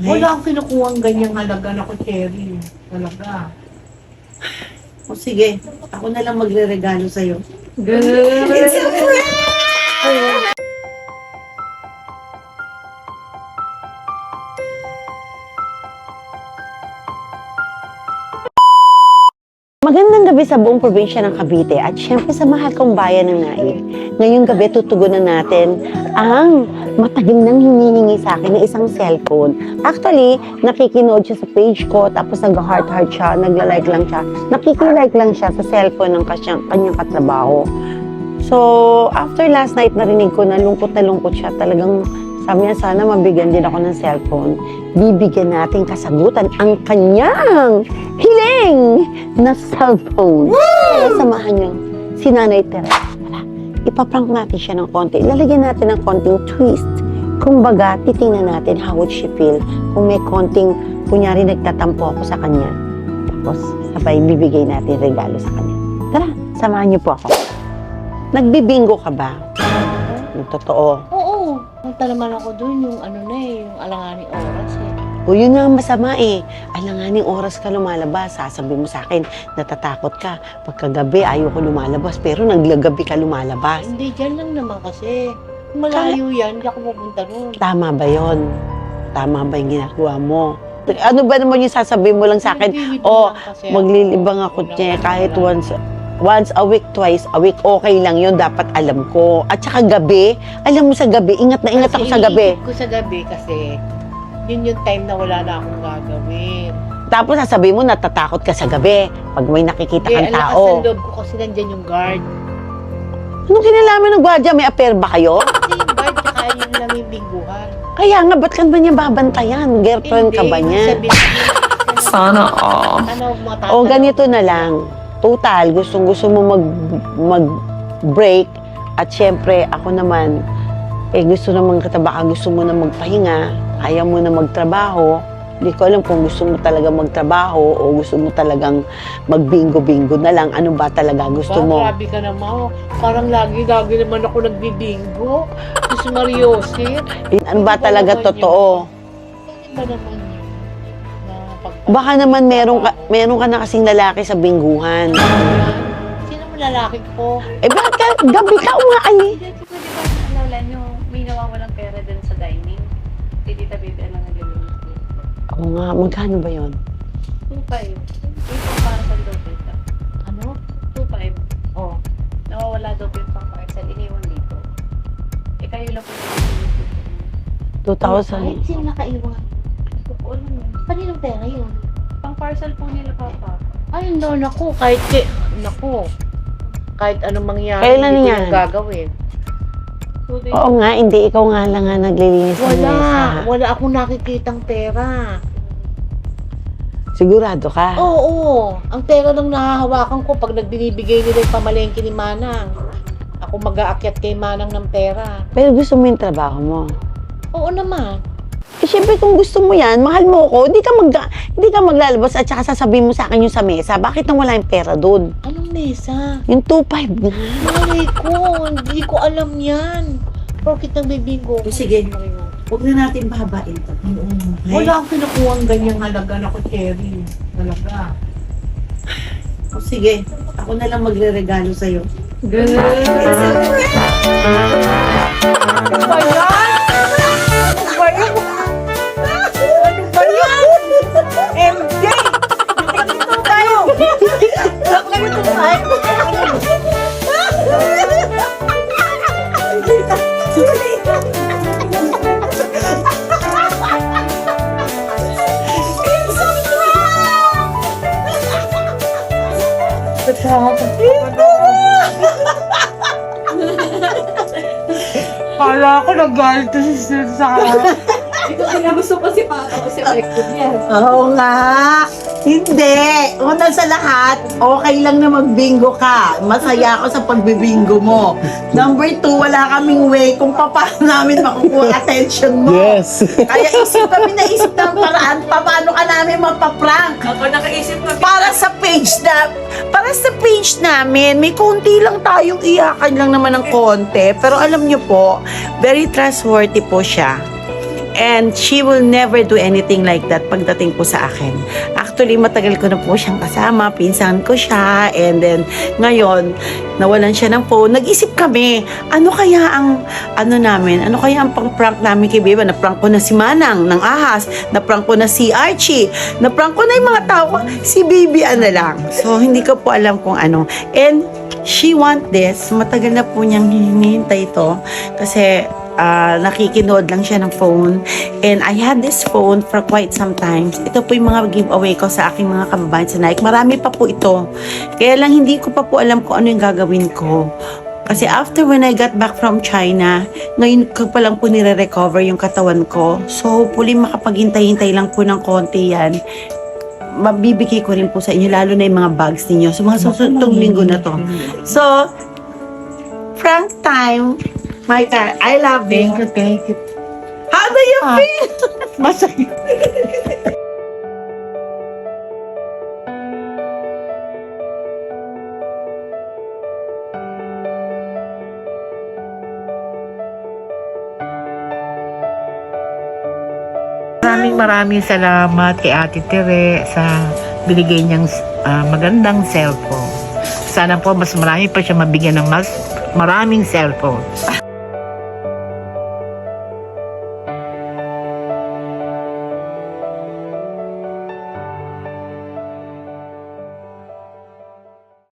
Wala akong kinukuha ang ganyang halaga na cherry. Talaga. O sige, ako na lang magre-regalo sa'yo. Good. It's a prank! Magandang gabi sa buong probinsya ng Cavite at syempre sa mahal kong bayan ng Naib. Ngayong gabi tutugunan natin ang matagal nang hinihingi sa akin ng isang cellphone. Actually, nakikinood siya sa page ko tapos nag-heart-heart siya, nagla-like lang siya. Nakikilike lang siya sa cellphone ng kanyang katrabaho. So, after last night narinig ko na lungkot siya. Talagang sabi niya sana mabigyan din ako ng cellphone. Bibigyan natin kasagutan ang kanyang hiling na cellphone. Kaya samahan niyo si Nanay Teresa. Ipaprank natin siya ng konti. Ilalagyan natin ng konting twist. Kung baga, titingnan natin how would she feel kung may konting, kunyari nagtatampo ako sa kanya. Tapos, sabay bibigay natin regalo sa kanya. Tara, samahan niyo po ako. Nagbibingo ka ba? Yung totoo. Oo. Punta naman ako dun yung yung alanganing oras eh. O yun nga ang masama eh. Alanganing oras ka lumalabas. Sasabi mo sa akin, natatakot ka. Pagkagabi, ayaw ko lumalabas. Pero naglagabi ka lumalabas. Hindi, dyan lang naman kasi. Kung malayo yan, hindi ako pupunta nun. Tama ba yon? Tama ba yung ginagawa mo? Ano ba naman yung sasabihin mo lang sa akin? Maglilibang ako niya kahit once a week, twice a week, okay lang yun, dapat alam ko. At saka gabi, alam mo sa gabi, ingat na ingat ako sa gabi. Iniisip ko sa gabi kasi yun yung time na wala na akong gagawin. Tapos sasabihin mo, natatakot ka sa gabi pag may nakikita kang tao. Ang loob ko kasi nandyan yung guard. Anong kinalaman ng gwardiya? May affair ba kayo? Kasi yung guard tsaka yung namimingguhan. Kaya nga, ba't ka ba niya babantayan? Girlfriend ka ba niya? Sana all. O ganito na lang. Total, gusto mo mag-break at syempre ako naman gusto naman kita baka gusto mo na magpahinga, ayaw mo na magtrabaho. Hindi ko alam kung gusto mo talaga magtrabaho o gusto mo talagang magbingo-bingo na lang. Ano ba talaga gusto mo? Grabe ka naman. Parang lagi naman ako nagbibingo. Gusto Mariosip. Ano ba talaga totoo? Hindi ba naman yun? Baka naman meron ka na kasing lalaki sa bingguhan. Sino mo lalaki ko? Bakit ka? Gabi ka umaay. Pwede ba naalala nyo, may nawawalang pera din sa dining? Si Tita Baby, ano naglilinis dito? Oo nga, magkano ba yun? 2.5. Ito para sa daw dito. Ano? 2.5. Oh, nawawala daw po yung pang-parcel. Iniwan dito. Kayo lang po naglilinis dito. 2,000. Sino nakaiwan? Wala mo. Paninong pera yun? Pang-parcel po nila, Papa. Ay, no, naku. Kahit anong mangyari, Kailan hindi ko yan? yung gagawin. 2 days. Oo nga, hindi. Ikaw nga lang nga naglilinis ng mesa. Wala akong nakikitang pera. Sigurado ka? Oo. Ang pera lang nahahawakan ko pag nagbinibigay nila yung pamalengke ni Manang. Ako mag-aakyat kay Manang ng pera. Pero gusto mo yung trabaho mo. Oo naman. Syempre kung gusto mo yan, mahal mo ako, hindi ka maglalabas at saka sasabihin mo sa akin yung sa mesa. Bakit nang wala yung pera doon? Anong mesa? Yung 2,500 na. Malay ko. Hindi ko alam yan. Bakit nang bibinggo? Sige. Huwag na natin bahabain ito. Wala akong kinukuha ang ganyang halaga na cherry. Talaga. O sige, ako na lang magre-regalo sa'yo. Good. Ano ba yan? Ano ba yan? Ano ba yan? MJ! Ito tayo! Ito tayo! Kala ko nagalit to si Sir sa Ito kaya gusto pa si Papa kasi elected niya. Oo nga. Hindi. Una sa lahat, okay lang na magbingo ka. Masaya ako sa pagbibingo mo. Number 2, wala kaming way kung paano namin makukuha attention mo. Yes. Kaya naisip ng paraan paano ka namin mapaprank. Ako nakaisip na Para sa page namin, may konti lang tayong iyakan lang naman ng konti. Pero alam nyo po, very trustworthy po siya. And she will never do anything like that pagdating po sa akin. Actually, matagal ko na po siyang kasama. Pinsan ko siya. And then, ngayon, nawalan siya ng phone. Nag-isip kami, ano kaya ang, ano kaya ang pang-prank namin kay Beba? Na-prank ko na si Manang ng ahas. Na-prank ko na si Archie. Na-prank ko na yung mga tao. Si Baby, lang. So, hindi ko po alam kung ano. And, she want this. Matagal na po niyang hinihintay ito. Kasi, nakikinood lang siya ng phone. And I had this phone for quite some times. Ito po yung mga giveaway ko sa aking mga kababayan sa Nike. Marami pa po ito. Kaya lang hindi ko pa po alam kung ano yung gagawin ko. Kasi after when I got back from China, ngayon ko pa lang po nire-recover yung katawan ko. So, hopefully makapaghintay-hintay lang po ng konti yan. Mabibigay ko rin po sa inyo, lalo na yung mga bags ninyo. So, mga susunod linggo na to. So, prank time. Micah, I love you. Thank you. How do you feel? Masaya. Maraming salamat kay Ate Tere sa binigay niyang magandang cellphone. Sana po mas marami pa siya mabigyan ng mas maraming cellphone.